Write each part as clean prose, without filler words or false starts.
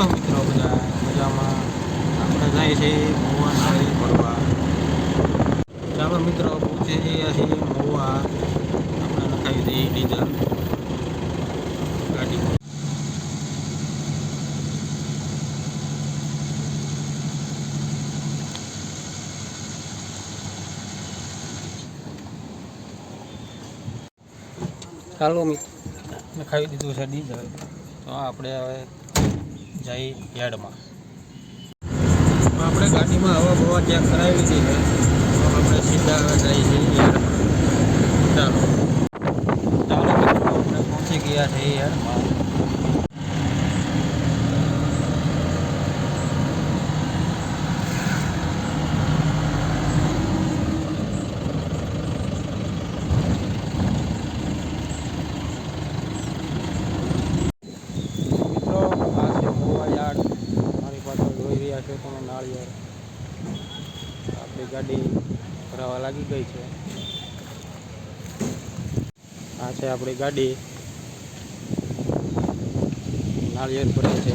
છો મિત્રો? બધા મજામાં? આપણે જાય છે મહુવા નાળી ભરવા. ચાલો મિત્રો, પહોંચી ગયા છીએ મહુવા. આપણે નખાવી દઈએ ડીઝલ ગાડીમાં. ચાલો મિત્રો, નખાવી દીધું છે ડીઝલ. તો આપણે હવે જઈએ યાર્ડમાં. આપણે ગાડીમાં હવા બવા ચેક કરાવી દીધી છે. તો આપણે સીધા હવે જઈએ છીએ યાર્ડમાં. ચાલો ચાલો મિત્રો, આપણે પહોંચી ગયા છે યાર્ડમાં. મિત્રો, આ છે મહુવા યાર્ડ. મારી પાછળ જોઈ રહ્યા છો તમે નાળિયેર. આપણી ગાડી ભરાવા લાગી ગઈ છે. આ છે આપણી ગાડી, નાળિયેર ભરે છે.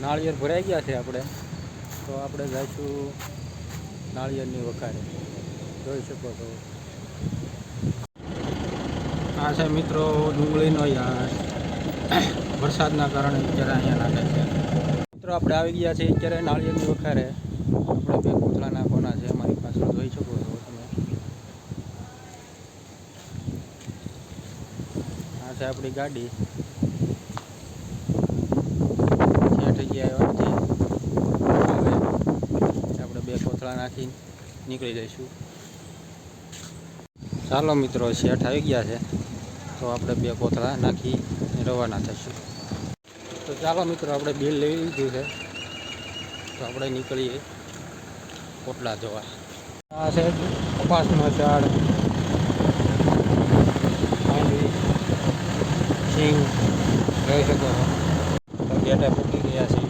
નાળિયેર ભરાઈ ગયા છે આપણે. તો આપણે જઈશું નાળિયેરની વખારે. જોઈ શકો છો. આ છે મિત્રો ડુંગળીનો યાર્ડ. વરસાદના કારણે અત્યારે અહીંયા નાખે છે. મિત્રો, આપણે આવી ગયા છીએ અત્યારે નાળિયેરની વખારે. આપણે બે કોથળા નાખવાના છે. અમારી પાછળ જોઈ શકો છો તમે. આ છે આપણી ગાડી. થઈ ગયા નથી. હવે આપણે બે કોથળા નાખી નીકળી જઈશું. ચાલો મિત્રો, શેઠ આવી ગયા છે. તો આપણે બે કોથળા નાખી રવાના થઈશું. તો ચાલો મિત્રો, આપણે બિલ લઈ લીધું છે. તો આપણે નીકળીએ પોટલા જોવા. આ છે કપાસનો ઝાડ, સિંગ જોઈ શકો છો. ગેટે પૂકી ગયા છીએ.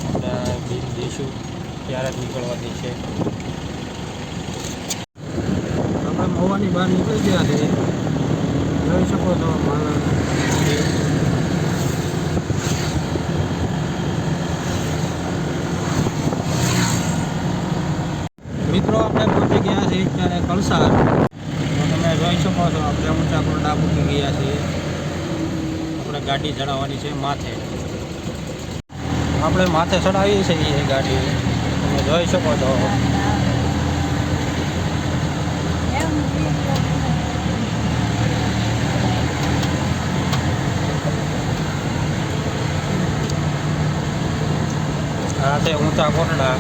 આપણે બિલ દઈશું ત્યારે જ નીકળવાની છે. આપણે મહુવાની બહાર નીકળી ગયા છે. જોઈ શકો છો માણસ. મિત્રો, આપણે પહોંચી ગયા છીએ અત્યારે કલસાર. તો તમે જોઈ શકો છો આપણે ઊંચા કોરડા પૂકી ગયા છીએ. આપણે ગાડી ચડાવવાની છે માથે. આપણે માથે ચડાવીએ છીએ એ ગાડી. તમે જોઈ શકો છો. આ છે ઊંચા કોટડા.